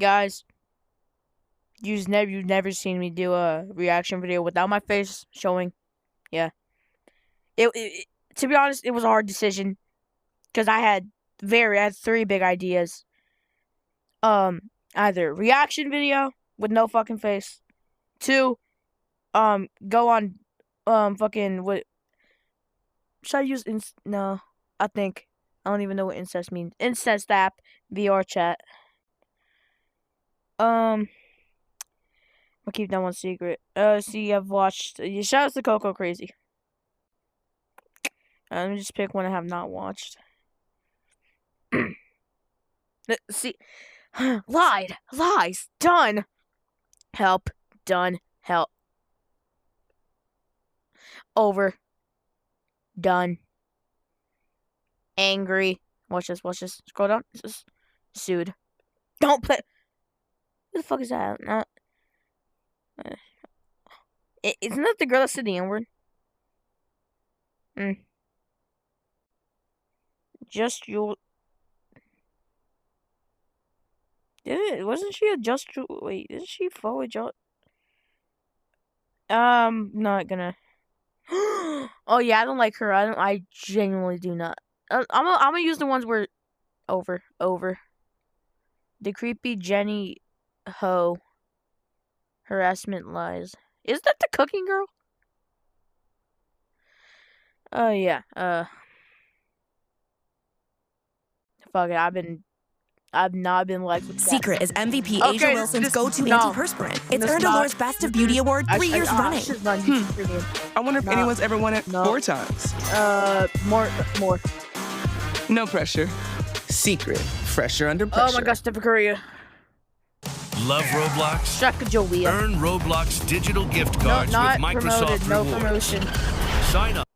Guys, you've never seen me do a reaction video without my face showing. Yeah. To be honest, it was a hard decision because I had 3 big ideas. Either reaction video with no fucking face. 2, go on, fucking what? Should I use no? I don't even know what incest means. Incest app, VR chat. I'll keep that one secret. See, I've watched. Shout out to Coco Crazy. Let me just pick one I have not watched. See, lies, done. Help, done, help. Over, done. Angry. Watch this. Scroll down. Sued. Don't play. Who the fuck is that? Not. Isn't that the girl that said the N-word? Just you. Wasn't she a wait, isn't she follow just? Not gonna. Oh yeah, I don't like her. I genuinely do not. I'm gonna use the ones where over. The creepy Jenny Ho. Harassment lies. Is that the cooking girl? Oh yeah. Fuck it. I've not been liked with that. Secret is MVP Asia Wilson's go-to antiperspirant. It's earned Allure's Best of Beauty Award 3 years running. I wonder if anyone's ever won it 4 times. More. No pressure. Secret. Fresher under pressure. Oh my gosh, Stephen Curry. Love Roblox? Sacagawea. Earn Roblox digital gift cards with Microsoft Rewards. Sign up.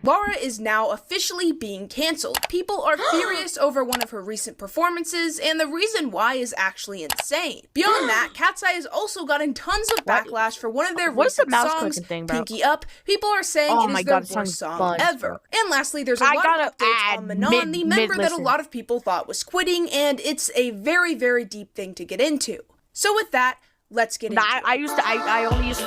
Laura is now officially being cancelled. People are furious over one of her recent performances, and the reason why is actually insane. Beyond that, Cat's Eye has also gotten tons of backlash for one of their recent songs, Pinky Up. People are saying it is their worst song ever. And lastly, there's a lot of updates on Manon, the member that a lot of people thought was quitting, and it's a very, very deep thing to get into. So with that, let's get into it. I only used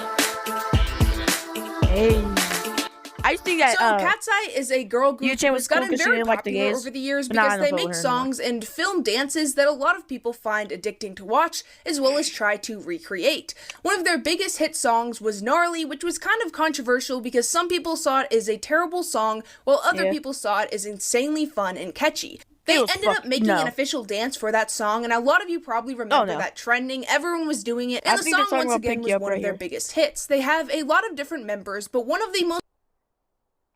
I used to get, Cat's Eye is a girl group who has gotten very popular over the years because they make songs and film dances that a lot of people find addicting to watch, as well as try to recreate. One of their biggest hit songs was Gnarly, which was kind of controversial because some people saw it as a terrible song, while other people saw it as insanely fun and catchy. They ended up making an official dance for that song, and a lot of you probably remember that trending. Everyone was doing it, and the song once again was one of their biggest hits. They have a lot of different members, but one of the most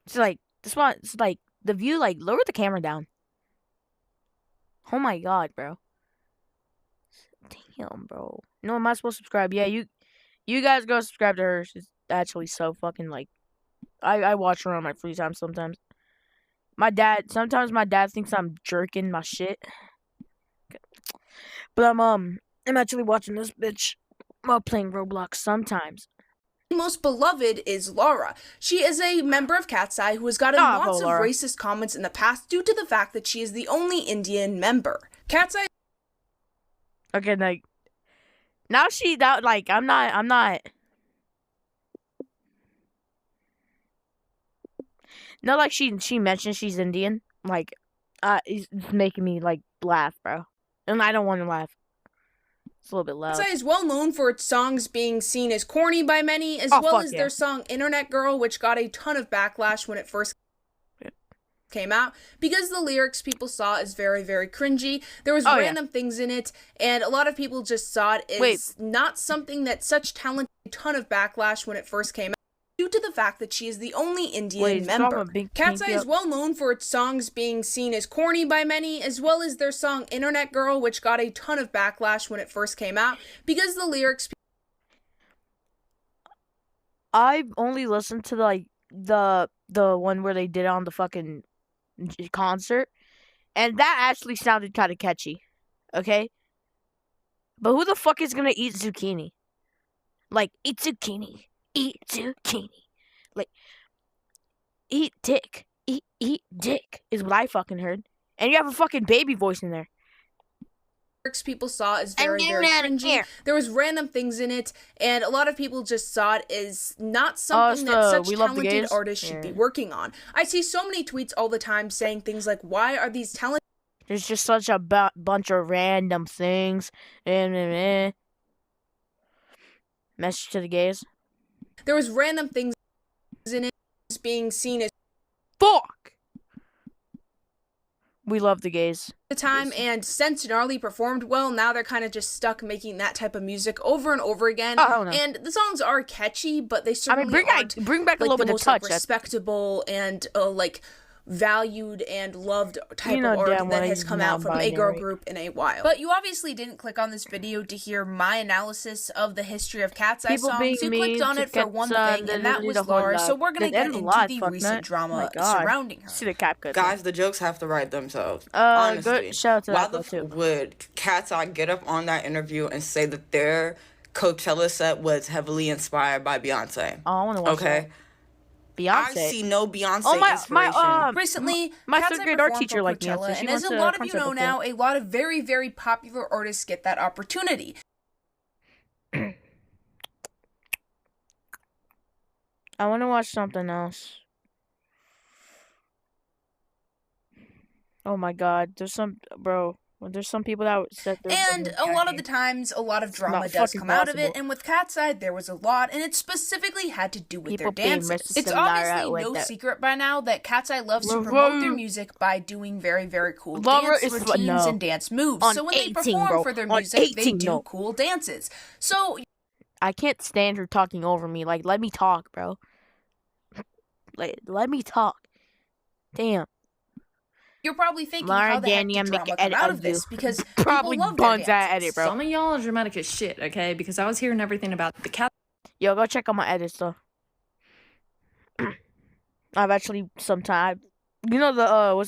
It's like, this one, it's like, the view, like, lower the camera down. Oh my god, bro. Damn, bro. No, am I supposed to subscribe? Yeah, you guys go subscribe to her. She's actually so fucking, like, I watch her on my free time sometimes. Sometimes my dad thinks I'm jerking my shit. But I'm actually watching this bitch while playing Roblox sometimes. Most beloved is Laura. She is a member of Cat's Eye who has gotten lots of racist comments in the past due to the fact that she is the only Indian member. Cat's Eye. Okay, like now I'm not. No, like she mentioned she's Indian. Like, it's making me like laugh, bro, and I don't want to laugh. It's a little bit loud. Cat's Eye is well known for its songs being seen as corny by many, as well as their song Internet Girl, which got a ton of backlash when it first came out, because the lyrics people saw as very, very cringy. There was random things in it, and a lot of people just saw it as not something that such talent. A ton of backlash when it first came out, due to the fact that she is the only Indian member. Cat's Eye is well known for its songs being seen as corny by many, as well as their song Internet Girl, which got a ton of backlash when it first came out, because the lyrics. I've only listened to like the one where they did it on the fucking concert, and that actually sounded kind of catchy. Okay, but who the fuck is gonna eat zucchini? Like, eat zucchini. Eat zucchini. Like, eat dick. Eat dick is what I fucking heard. And you have a fucking baby voice in there. people saw as very, very cringy. There was random things in it, and a lot of people just saw it as not something that such talented artists should be working on. I see so many tweets all the time saying things like, why are these talented... There's just such a bunch of random things. Message to the gays. There was random things in it being seen as... Fuck! We love the gays. The time, and since Gnarly performed well, now they're kind of just stuck making that type of music over and over again. And the songs are catchy, but they certainly bring back a little bit of touch. Respectable and valued and loved type of art that has come out from a girl group in a while. But you obviously didn't click on this video to hear my analysis of the history of Cat's Eye songs. You clicked on it for one thing, and that was Laura. So we're gonna get into the recent drama surrounding her. See the cap cut. Guys, the jokes have to write themselves. Honestly, shout out to why the f would Cat's Eye get up on that interview and say that their Coachella set was heavily inspired by Beyonce? Oh, I want to watch that. Beyonce. I see no Beyonce inspiration. Recently, my third grade art teacher liked Beyonce. And as a lot of you know now, a lot of very, very popular artists get that opportunity. I want to watch something else. Oh my god, there's some people that said and a lot of the times, a lot of drama does come out of it, and with Cat's Eye, there was a lot, and it specifically had to do with their dances. It's obviously no secret by now that Cat's Eye loves to promote their music by doing very, very cool dance routines and dance moves. So when they perform for their music, they do cool dances. So I can't stand her talking over me. Like, let me talk, bro. Let me talk. Damn. You're probably thinking, how the heck did drama come out of this? Because probably people love buns their that edit, bro. Some of y'all are dramatic as shit, okay? Because I was hearing everything about the cat. Yo, go check out my edits, though. I've actually sometimes, you know the oh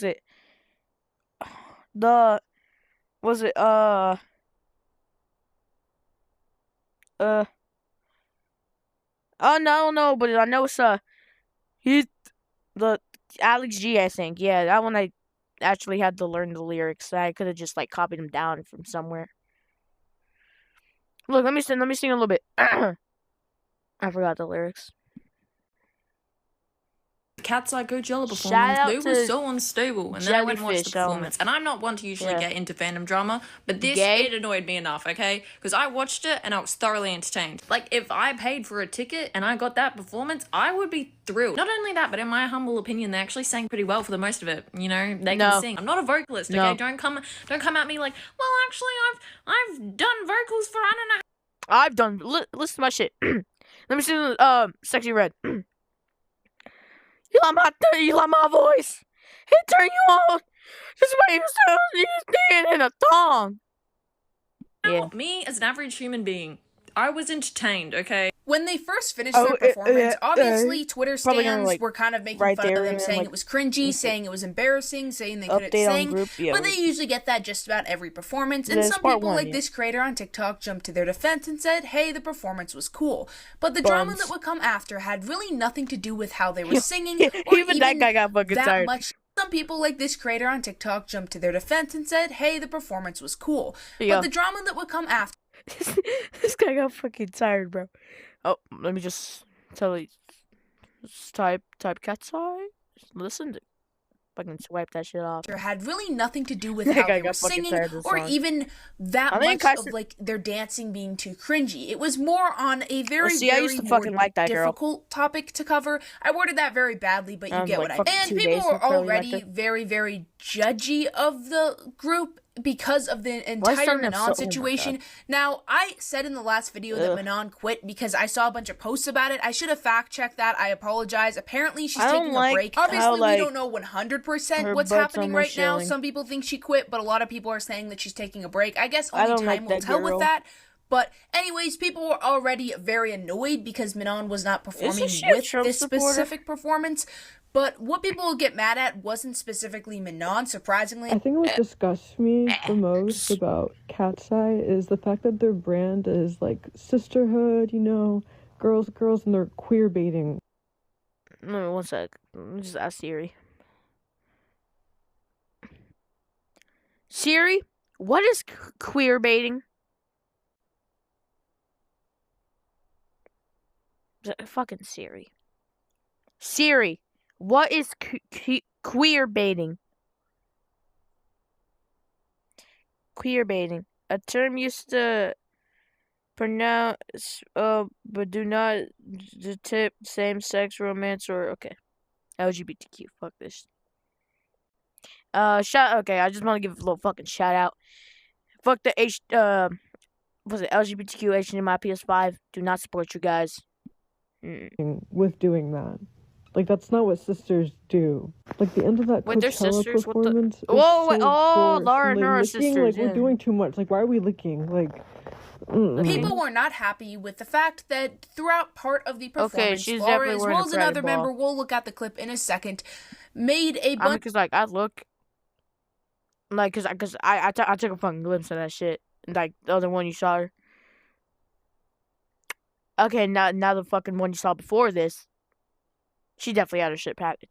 no, but I know it's the Alex G, I think. Yeah, that one I actually had to learn the lyrics. I could have just like copied them down from somewhere. Look, let me sing a little bit. I forgot the lyrics. Cat's Eye Coachella performance, they were so unstable, and then I went and watched the performance. And I'm not one to usually get into fandom drama, but this, it annoyed me enough, okay? Because I watched it, and I was thoroughly entertained. Like, if I paid for a ticket, and I got that performance, I would be thrilled. Not only that, but in my humble opinion, they actually sang pretty well for the most of it, you know? They can sing. I'm not a vocalist, okay? Don't come at me like, well, actually, I've done vocals for, I don't know. I've done, listen to my shit. Let me sing, Sexy Red. You like my voice. It turn you on. Just why you stand in a thong. Yeah. Me, as an average human being, I was entertained, okay? When they first finished their performance, obviously Twitter stands were kind of making fun of them, saying it was cringy, saying it was embarrassing, saying they couldn't sing. But they usually get that just about every performance. And some people, like this creator on TikTok, jumped to their defense and said, hey, the performance was cool. But the drama that would come after had really nothing to do with how they were singing, or even that guy got fucking tired. Some people, like this creator on TikTok, jumped to their defense and said, hey, the performance was cool. But the drama that would come after... This guy got fucking tired, bro. Oh, let me just tell you. Just type Cat's Eye. Just listen to fucking swipe that shit off. Had really nothing to do with how they were singing, or even that much of like their dancing being too cringy. It was more on a very, very difficult topic to cover. I worded that very badly, but you get what I mean. And people were already very, very judgy of the group because of the entire Manon situation. Now, I said in the last video that Manon quit because I saw a bunch of posts about it. I should have fact-checked that. I apologize. Apparently, she's taking a break. Obviously, we don't know 100% what's happening right now. Some people think she quit, but a lot of people are saying that she's taking a break. I guess only time will tell with that. But anyways, people were already very annoyed because Manon was not performing with this specific performance. But what people would get mad at wasn't specifically Manon, surprisingly. I think what disgusts me the most about Cat's Eye is the fact that their brand is like sisterhood, you know, girls, and they're queer baiting. No, one sec. Let me just ask Siri. Siri, What is queer baiting? Fucking Siri. Siri, what is queer baiting? Queer baiting. A term used to pronounce, but do not depict same-sex romance or, okay. LGBTQ, fuck this. Okay, I just want to give a little fucking shout out. Fuck the was it LGBTQ HDMI PS5? Do not support you guys. With doing that. Like, that's not what sisters do. Like, the end of that Coachella performance. Laura and her sisters. Like, we're doing too much. Like, why are we licking? Like, people were not happy with the fact that throughout part of the performance, Laura, as well as another member, we'll look at the clip in a second, made a bunch. Because like I look, like, cause I took a fucking glimpse of that shit. Like the other one you saw her. Okay, now the fucking one you saw before this. She definitely had her shit packed.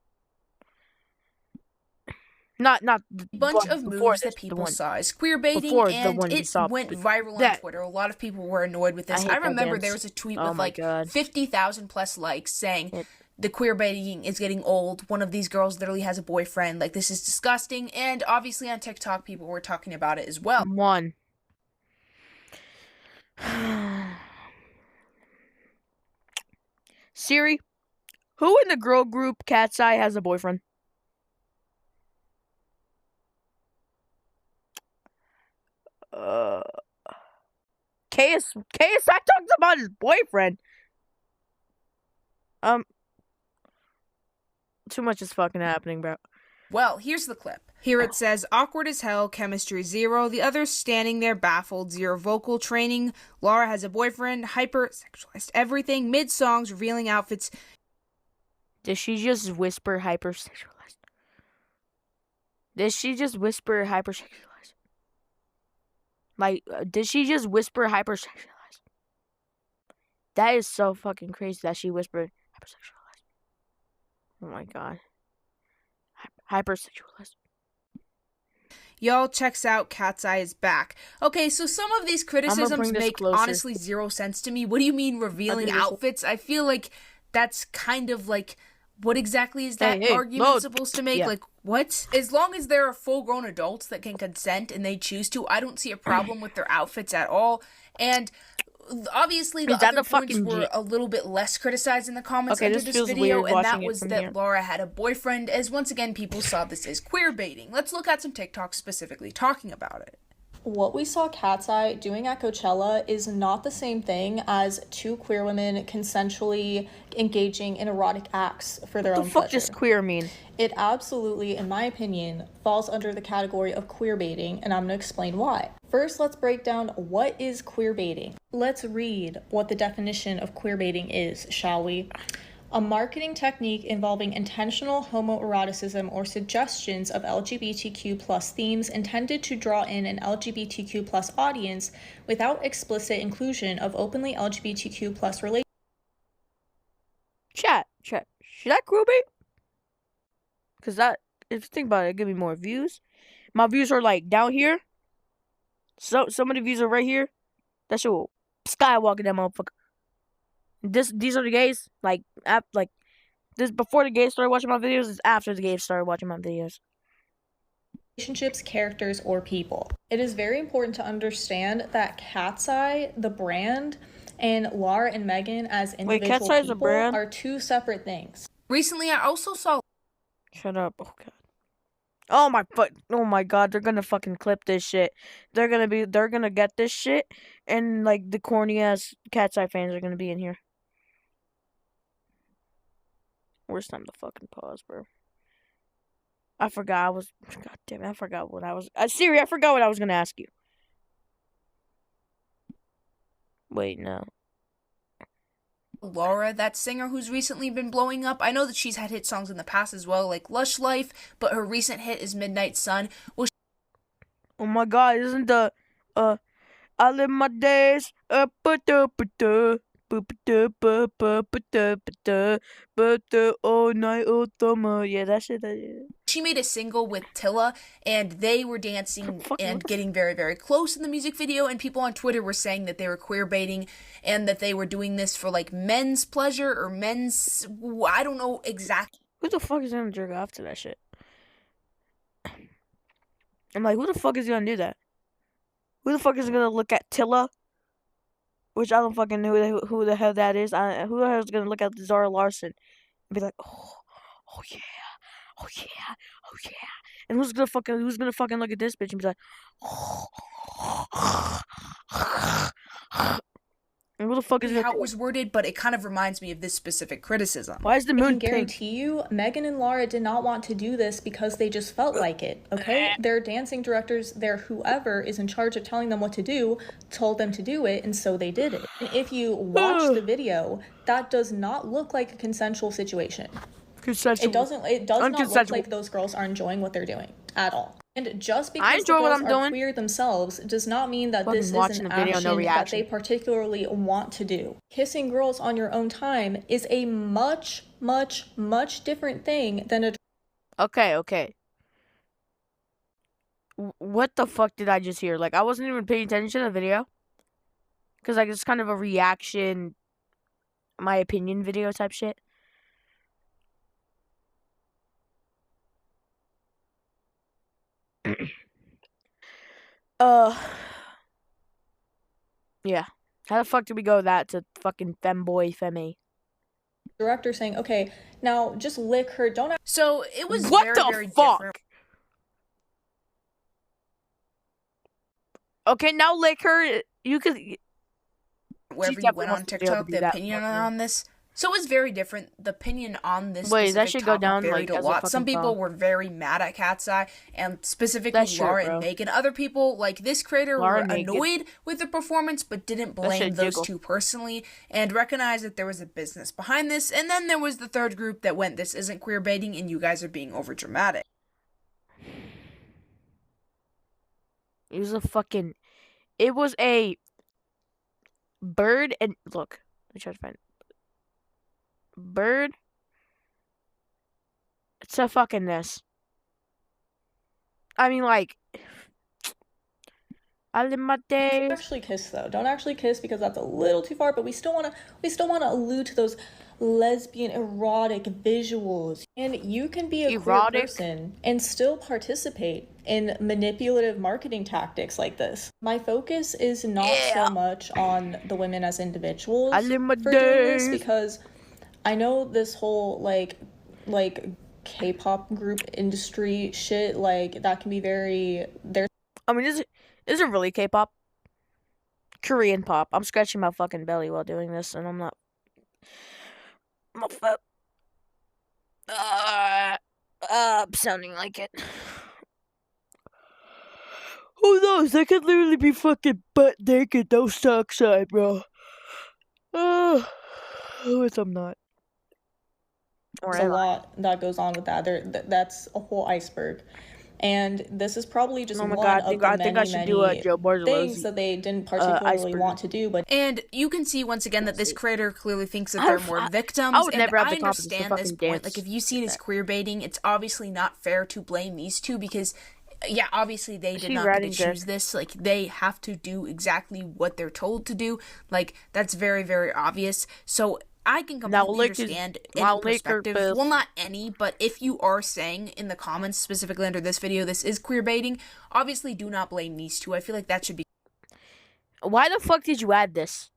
Not a bunch of moves that people saw as queer baiting, and it went viral on Twitter. A lot of people were annoyed with this. I remember there was a tweet with 50,000 plus likes saying the queer baiting is getting old. One of these girls literally has a boyfriend. Like, this is disgusting. And obviously on TikTok, people were talking about it as well. Siri, who in the girl group Cat's Eye has a boyfriend? KSI talks about his boyfriend. Too much is fucking happening, bro. Well, here's the clip. Here it says, awkward as hell, chemistry 0. The others standing there baffled, 0 vocal training. Laura has a boyfriend, hyper-sexualized everything, mid-songs, revealing outfits. Did she just whisper hyper-sexualized? Did she just whisper hyper-sexualized? Like, did she just whisper hyper-sexualized? That is so fucking crazy that she whispered hyper-sexualized. Oh my god. Hyper-sexualized. Y'all, checks out, Cat's Eye is back. Okay, so some of these criticisms make honestly 0 sense to me. What do you mean revealing outfits? I feel like that's kind of like, what exactly is that argument supposed to make? Yeah. Like, what? As long as there are full-grown adults that can consent and they choose to, I don't see a problem with their outfits at all. And obviously the other points were a little bit less criticized in the comments under this video, and that was that Laura had a boyfriend, as once again people saw this as queer baiting. Let's look at some TikToks specifically talking about it. What we saw Cat's Eye doing at Coachella is not the same thing as 2 queer women consensually engaging in erotic acts for their own pleasure. What the fuck does queer mean? It absolutely, in my opinion, falls under the category of queer baiting, and I'm going to explain why. First, let's break down what is queer baiting. Let's read what the definition of queer baiting is, shall we? A marketing technique involving intentional homoeroticism or suggestions of LGBTQ+ themes intended to draw in an LGBTQ+ audience without explicit inclusion of openly LGBTQ+ relationships. Chat. Should I queer bait? Because that, if you think about it, give me more views. My views are like down here. So some of the views are right here. That shit will skywalk that motherfucker. These are the gays. Like this before the gays started watching my videos. It's after the gays started watching my videos. Relationships, characters, or people. It is very important to understand that Cat's Eye, the brand, and Laura and Megan as individual people are 2 separate things. Recently, I also saw. Shut up! Oh god. Oh my god, they're gonna fucking clip this shit. They're gonna get this shit, and like the corny ass Cat's Eye fans are gonna be in here. Where's time to fucking pause, bro? I forgot god damn it, I forgot what I was Siri, I forgot what I was gonna ask you. Wait, no. Laura, that singer who's recently been blowing up. I know that she's had hit songs in the past as well, like Lush Life, but her recent hit is Midnight Sun. Well, oh my god, isn't the I live my days all night all summer. Yeah, that shit. she made a single with Tilla, and they were dancing and getting very, very close in the music video, and people on Twitter were saying that they were queer baiting and that they were doing this for, like, men's pleasure or men's... I don't know exactly. Who the fuck is gonna jerk off to that shit? I'm like, who the fuck is gonna do that? Who the fuck is gonna look at Tilla? Which I don't fucking know who the hell that is. Who the hell is gonna look at Zara Larsson and be like, oh yeah, oh yeah, oh yeah. And who's gonna fucking look at this bitch and be like, and who the fuck is how it was worded, but it kind of reminds me of this specific criticism. Why is the moon I can guarantee you, Megan and Lara did not want to do this because they just felt like it, okay? Their dancing directors, their whoever is in charge of telling them what to do, told them to do it, and so they did it. And if you watch the video, that does not look like a consensual situation. Consensual. It does not look like those girls are enjoying what they're doing at all. And just because the girls are queer themselves does not mean that this is an action that they particularly want to do. Kissing girls on your own time is a much, much, much different thing than a... Okay. What the fuck did I just hear? Like, I wasn't even paying attention to the video. Because, like, it's kind of a reaction, my opinion video type shit. Yeah. How the fuck did we go that to fucking femboy, femme? Director saying, okay, now just lick her, don't... So, it was very fuck? Different. Okay, now lick her, you could... Wherever you went on TikTok, the opinion on this... So it was very different. The opinion on this that should go down varied like a lot. Some people were very mad at Cat's Eye, and specifically Laura and Megan. Other people, like this creator, were annoyed with the performance, but didn't blame those two personally, and recognized that there was a business behind this. And then there was the third group that went, "This isn't queer baiting, and you guys are being overdramatic." It was a bird and look. Let me try to find it. Bird. It's a fucking this. I mean, like, I live my days. Don't actually kiss though. Don't actually kiss because that's a little too far. But we still wanna allude to those lesbian erotic visuals. And you can be a queer person and still participate in manipulative marketing tactics like this. My focus is not so much on the women as individuals for doing this, because I know this whole like K-pop group industry shit, like that can be very I mean, is it really K-pop? Korean pop. I'm scratching my fucking belly while doing this, and I'm not I'm sounding like it. Who knows? I could literally be fucking butt naked, no socks on, bro. Which I'm not. There's a lot that goes on with that. That's a whole iceberg. And this is probably just one of the many things that they didn't particularly want to do. And you can see once again that this creator clearly thinks that they're more victims. I would never have the confidence to understand this point. Like, if you see it as queer baiting, it's obviously not fair to blame these two because, yeah, obviously they did not get to choose this. Like, they have to do exactly what they're told to do. Like, that's very, very obvious. So I can completely understand any perspective. Well, not any, but if you are saying in the comments, specifically under this video, this is queer baiting, obviously do not blame these two. I feel like that should be... Why the fuck did you add this?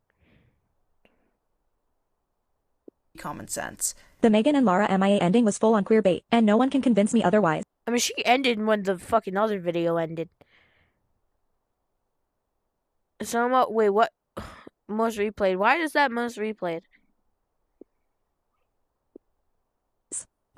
Common sense. The Megan and Lara MIA ending was full on queer bait, and no one can convince me otherwise. I mean, she ended when the fucking other video ended. So, wait, what? Most replayed. Why is that most replayed?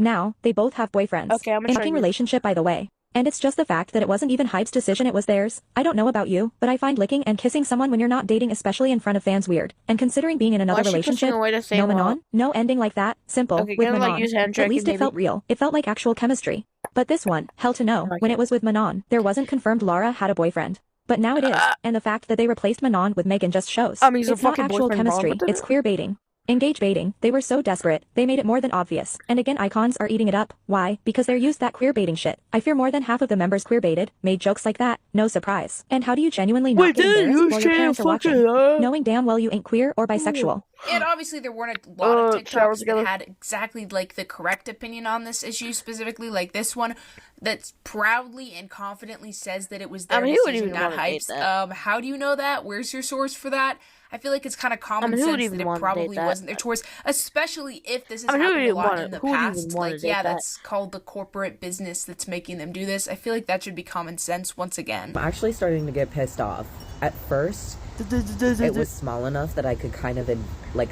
Now, they both have boyfriends. Okay, I'm in a relationship, by the way. And it's just the fact that it wasn't even Hype's decision, it was theirs. I don't know about you, but I find licking and kissing someone when you're not dating, especially in front of fans, weird. And considering being in another relationship, no Manon, no ending like that, simple, okay, with Manon. At least it felt real. It felt like actual chemistry. But this one, hell to no. When it was with Manon, there wasn't confirmed Lara had a boyfriend. But now it is, and the fact that they replaced Manon with Megan just shows. I mean, it's not actual chemistry, it's queer baiting. Engage baiting, they were so desperate, they made it more than obvious. And again icons are eating it up. Why? Because they're used that queer baiting shit. I fear more than half of the members queer baited, made jokes like that, no surprise. And how do you genuinely not get embarrassed while your parents are watching? Knowing damn well you ain't queer or bisexual. And obviously there weren't a lot of TikToks that had exactly like the correct opinion on this issue specifically, like this one that proudly and confidently says that it was their decision, not Hype's. How do you know that? Where's your source for that? I feel like it's kind of common sense that it probably wasn't their choice, especially if this has happened a lot in the past. Like, yeah, that's called the corporate business that's making them do this. I feel like that should be common sense once again. I'm actually starting to get pissed off. At first, it was small enough that I could kind of, like,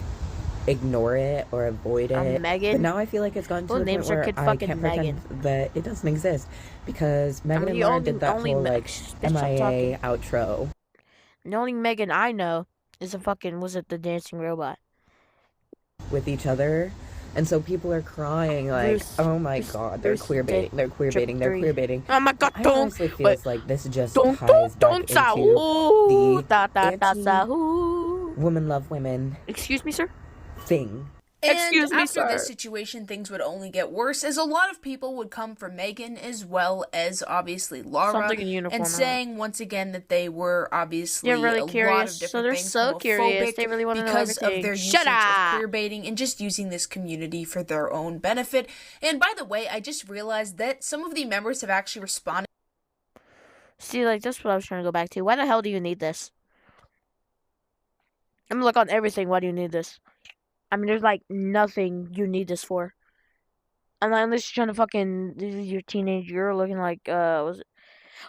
ignore it or avoid it. Megan. But now I feel like it's gotten to the point where I can't pretend that it doesn't exist. Because Megan and Lauren did that whole, like, MIA outro. The only Megan I know is the dancing robot with each other, and so people are crying like, oh my god, they're queer baiting, they're queer baiting, they're queer baiting. Oh my god, I honestly feels like this just ties back into the women love women. Excuse me, sir. Thing. And after this situation, things would only get worse, as a lot of people would come for Megan as well as obviously Laura, and saying once again that they were obviously really a curious. lot of different so they're things so curious. They really want to know because everything. of their usage of queer baiting and just using this community for their own benefit. And by the way, I just realized that some of the members have actually responded. See, like, that's what I was trying to go back to. Why the hell do you need this? I'm gonna look on everything. Why do you need this? I mean, there's, like, nothing you need this for. I'm like, unless you're trying to fucking... This is your teenage year looking like, was it...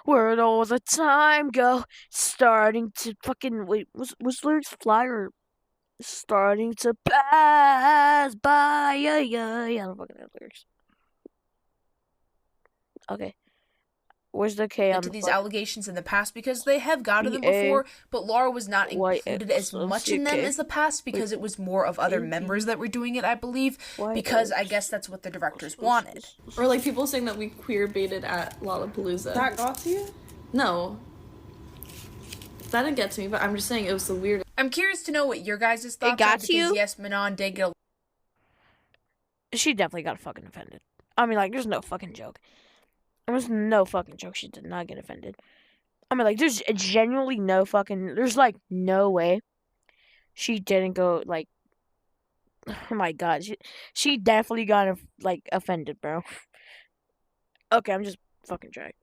Where'd all the time go? Starting to fucking... Wait, was lyrics fly or... Starting to pass by... Yeah, I don't fucking have lyrics. Okay. Where's the K on to these allegations in the past because they have gotten them before, but Laura was not included as much in them as the past because it was more of other members that were doing it, I believe, because I guess that's what the directors wanted. Or like people saying that we queer baited at Lollapalooza. That got to you? No. That didn't get to me, but I'm just saying it was the weird. I'm curious to know what your guys' thoughts are because yes, Manon did get She definitely got fucking offended. I mean, like, there's no fucking joke. There's no fucking joke. She did not get offended. I mean, like, there's genuinely no fucking... There's, like, no way she didn't go, like... Oh, my God. She definitely got, like, offended, bro. Okay, I'm just fucking trying.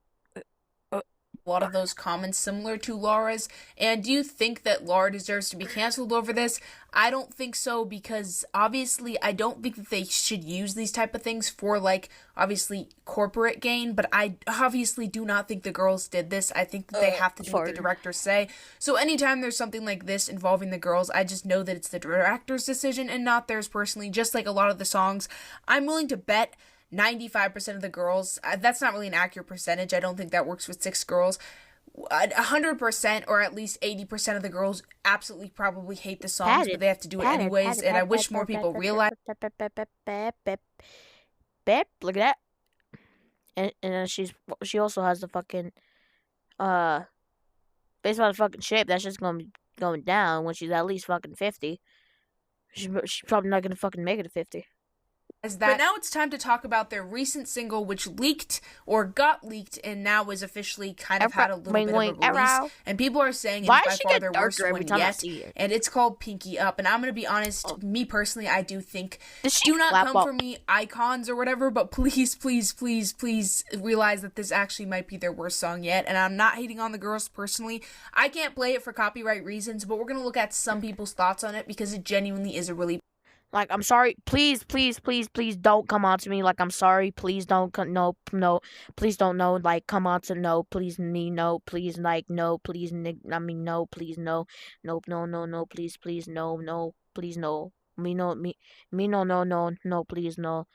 A lot of those comments similar to Laura's. And do you think that Laura deserves to be canceled over this? I don't think so, because obviously I don't think that they should use these type of things for, like, obviously corporate gain, but I obviously do not think the girls did this. I think that they have to do what the directors say. So anytime there's something like this involving the girls, I just know that it's the director's decision and not theirs personally. Just like a lot of the songs, I'm willing to bet 95% of the girls, that's not really an accurate percentage, I don't think that works with 6 girls, 100% or at least 80% of the girls absolutely probably hate the songs, but they have to do it anyways, and I wish more people realize. Look at that. And she also has the fucking, based on the fucking shape, that's just gonna be going down when she's at least fucking 50. She's probably not gonna fucking make it to 50. But now it's time to talk about their recent single, which leaked or got leaked and now is officially kind of had a little bit of a release. And people are saying it's by far their worst one yet. And it's called Pinky Up. And I'm going to be honest, me personally, I do think, do not come for me, icons or whatever, but please, please, please, please realize that this actually might be their worst song yet. And I'm not hating on the girls personally. I can't play it for copyright reasons, but we're going to look at some people's thoughts on it because it genuinely is a really... Like, I'm sorry, please, please, please, please don't come on to me, like, I'm sorry, please don't, no, please don't, no, like, come on to, no, please, me, no, please, like, no, please, I mean, no, please, no, nope, no, please, no, please, no, me, no, please, no,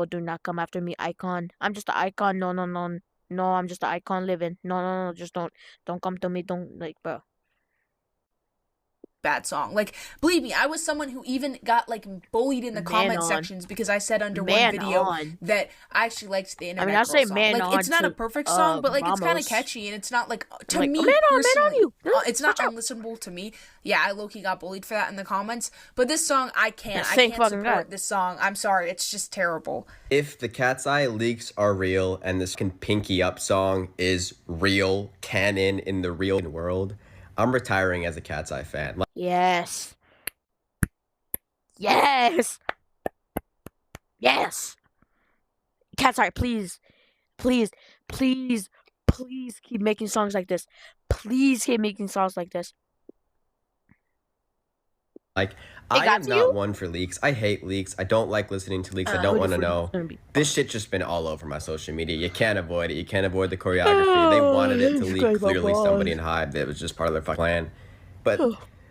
do not come after me, icon, I'm just an icon, no, I'm just an icon living, no, just don't come to me, don't, like, bro. bad song. Like, believe me, I was someone who even got like bullied in the comment sections because I said under one video that I actually liked the Internet Girl song. Like, it's not a perfect song, but like it's kind of catchy, and it's not like to me personally, it's not unlistenable to me. Yeah, I low-key got bullied for that in the comments, but this song I can't support this song. I'm sorry, it's just terrible. If the Cat's Eye leaks are real and this Pinky Up song is real canon in the real world, I'm retiring as a Cat's Eye fan. Yes. Yes. Yes. Cat's Eye, please, please, please, please keep making songs like this. Please keep making songs like this. Like, I am not one for leaks. I hate leaks. I don't like listening to leaks. I don't want to know. This shit just been all over my social media. You can't avoid it. You can't avoid the choreography. They wanted it to leak. Clearly, somebody in Hive that was just part of their fucking plan. But,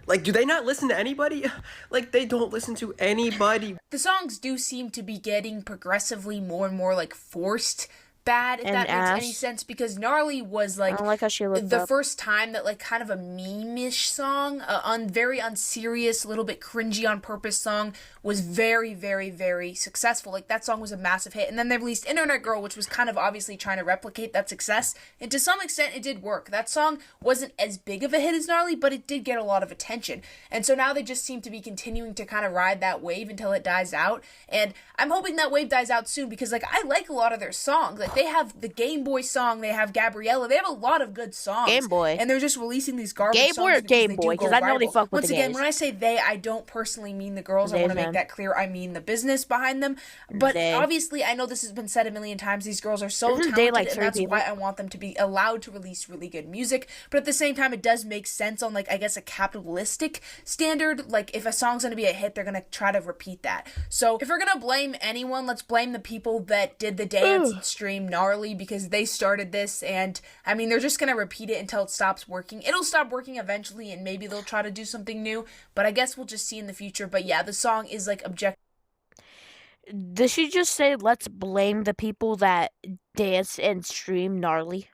like, do they not listen to anybody? Like, they don't listen to anybody. The songs do seem to be getting progressively more and more, like, forced bad, if that makes any sense, because Gnarly was like, I don't like how she looked the first time that like kind of a meme-ish song, very unserious, a little bit cringy on purpose song was very, very, very successful. Like that song was a massive hit, and then they released Internet Girl, which was kind of obviously trying to replicate that success, and to some extent it did work. That song wasn't as big of a hit as Gnarly, but it did get a lot of attention, and so now they just seem to be continuing to kind of ride that wave until it dies out, and I'm hoping that wave dies out soon, because like I like a lot of their songs. Like they have the Game Boy song, they have Gabriella, they have a lot of good songs. Game Boy. And they're just releasing these garbage songs. Game Boy or Game Boy? Because I know they fuck with Once again, when I say they, I don't personally mean the girls. I want to make that clear. I mean the business behind them. But obviously, I know this has been said a million times. These girls are so talented, and that's why I want them to be allowed to release really good music. But at the same time, it does make sense on, like, I guess a capitalistic standard. Like, if a song's going to be a hit, they're going to try to repeat that. So if we're going to blame anyone, let's blame the people that did the dance and stream Gnarly, because they started this, and I mean they're just gonna repeat it until it stops working. It'll stop working eventually, and maybe they'll try to do something new, but I guess we'll just see in the future. But yeah, the song is like objective. Did she just say let's blame the people that danced and streamed Gnarly?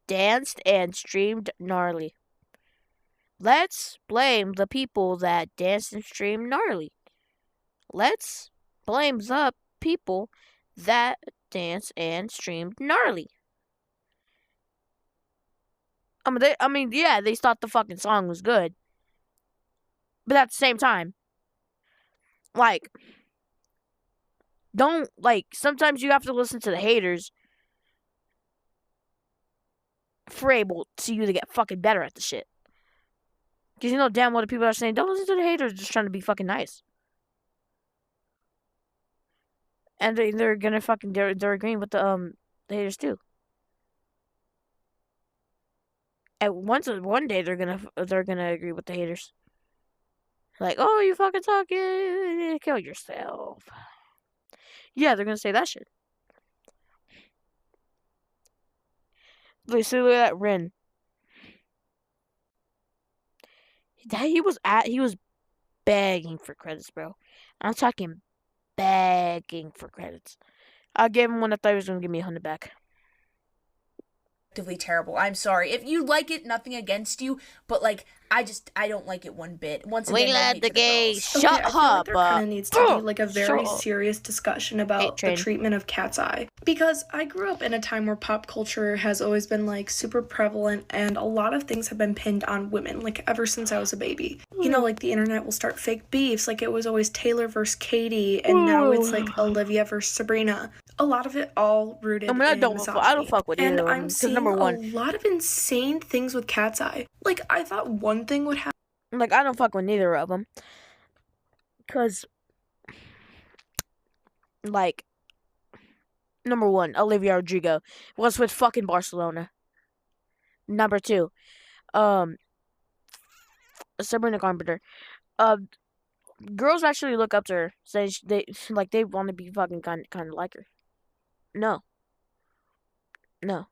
Danced and streamed Gnarly. Let's blame the people that danced and streamed Gnarly. Let's blame the people that dance and streamed Gnarly. They thought the fucking song was good, but at the same time, like, don't, like, sometimes you have to listen to the haters for able to you to get fucking better at the shit. Because you know damn well the people are saying, don't listen to the haters, just trying to be fucking nice. And they're gonna fucking they're agreeing with the haters too. And one day they're gonna agree with the haters. Like, oh, you fucking talking, kill yourself. Yeah, they're gonna say that shit. Look at that Rin. He was begging for credits, bro. I'm talking begging for credits. I gave him one. I thought he was gonna give me 100 back. Terrible. I'm sorry. If you like it, nothing against you, but like I don't like it one bit. Once again, we let the gays shut up. I feel like there kind of needs to be like a very serious discussion about the treatment of Cat's Eye, because I grew up in a time where pop culture has always been like super prevalent, and a lot of things have been pinned on women, like ever since I was a baby. You know, like the internet will start fake beefs, like it was always Taylor versus Katie, and now it's like Olivia versus Sabrina. A lot of it all rooted in misogyny. I don't fuck with either. And I'm seeing a lot of insane things with Cat's Eye. Like, I thought one thing would happen. Like, I don't fuck with neither of them. Because, like, number one, Olivia Rodrigo was with fucking Barcelona. Number two, Sabrina Carpenter. Girls actually look up to her. Say they want to be fucking kind of like her. No. I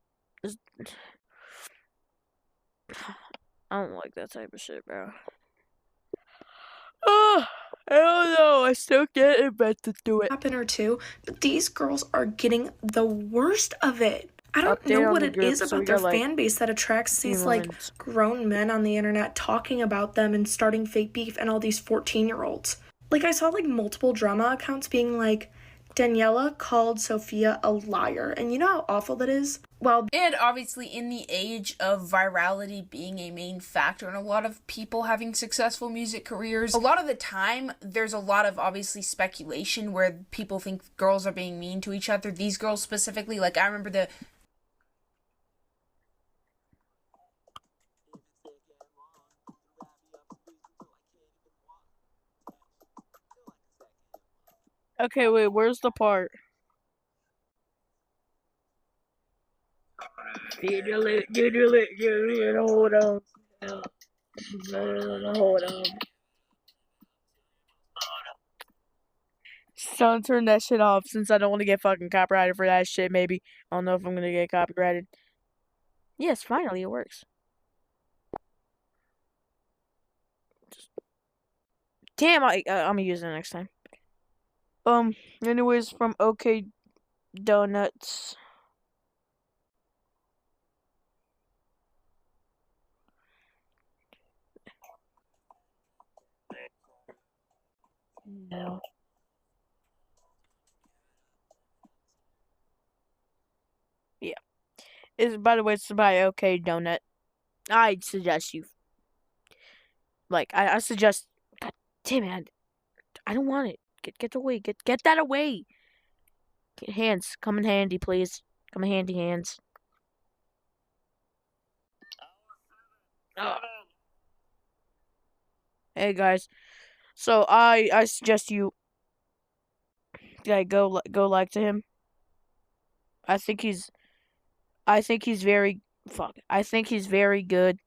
don't like that type of shit, bro. I don't know. I still get invented to do it. Happen or two, but these girls are getting the worst of it. I don't know what it is about their fan base that attracts these like grown men on the internet talking about them and starting fake beef and all these 14-year-olds. Like I saw like multiple drama accounts being like, Daniela called Sophia a liar. And you know how awful that is? Well, and obviously in the age of virality being a main factor in a lot of people having successful music careers, a lot of the time there's a lot of obviously speculation where people think girls are being mean to each other. These girls specifically, like I remember the Okay, wait, where's the part? Hold on. Hold on. So turn that shit off since I don't want to get fucking copyrighted for that shit, maybe. I don't know if I'm gonna get copyrighted. Yes, finally it works. Damn, I'm gonna use it next time. Anyways, from OK Donuts. No. Yeah. By the way, it's by OK Donut. I suggest you. Like, I suggest. God damn it. I don't want it. Get away. Get that away. Hands, come in handy, please. Come in handy, hands. Hey guys, so I suggest you go like to him. I think he's very good.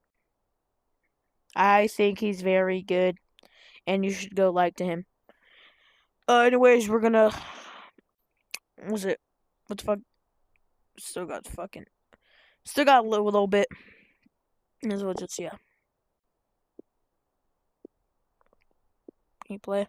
I think he's very good, and you should go like to him. Anyways, we're gonna. What the fuck? Still got a little bit. As well, just yeah. Can you play?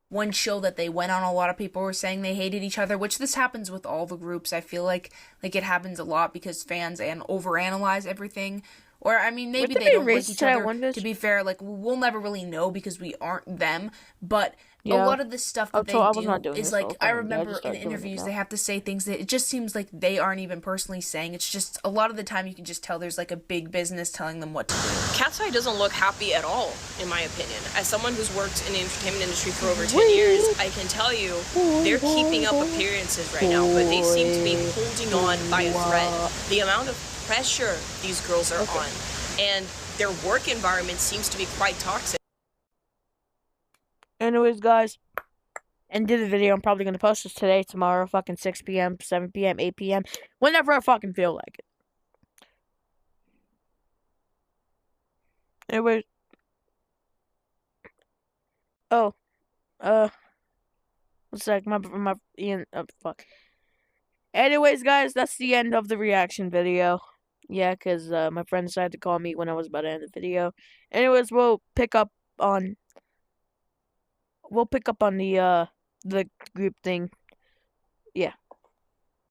One show that they went on, a lot of people were saying they hated each other, which this happens with all the groups. I feel like it happens a lot because fans overanalyze everything. Or, I mean, maybe they don't like each other. To be fair, like, we'll never really know because we aren't them. But a lot of the stuff that they do is, like, I remember in interviews they have to say things that it just seems like they aren't even personally saying. It's just, a lot of the time you can just tell there's, like, a big business telling them what to do. Cat's Eye doesn't look happy at all, in my opinion. As someone who's worked in the entertainment industry for over 10 years, I can tell you they're keeping up appearances right now, but they seem to be holding on by a thread. The amount of pressure these girls are on, and their work environment seems to be quite toxic. Anyways, guys, end of the video. I'm probably gonna post this today, tomorrow, fucking 6 p.m., 7 p.m., 8 p.m., whenever I fucking feel like it. Anyways, what's that? My Ian. Oh, fuck. Anyways, guys, that's the end of the reaction video. Yeah, because my friend decided to call me when I was about to end the video. Anyways, we'll pick up on the group thing. Yeah.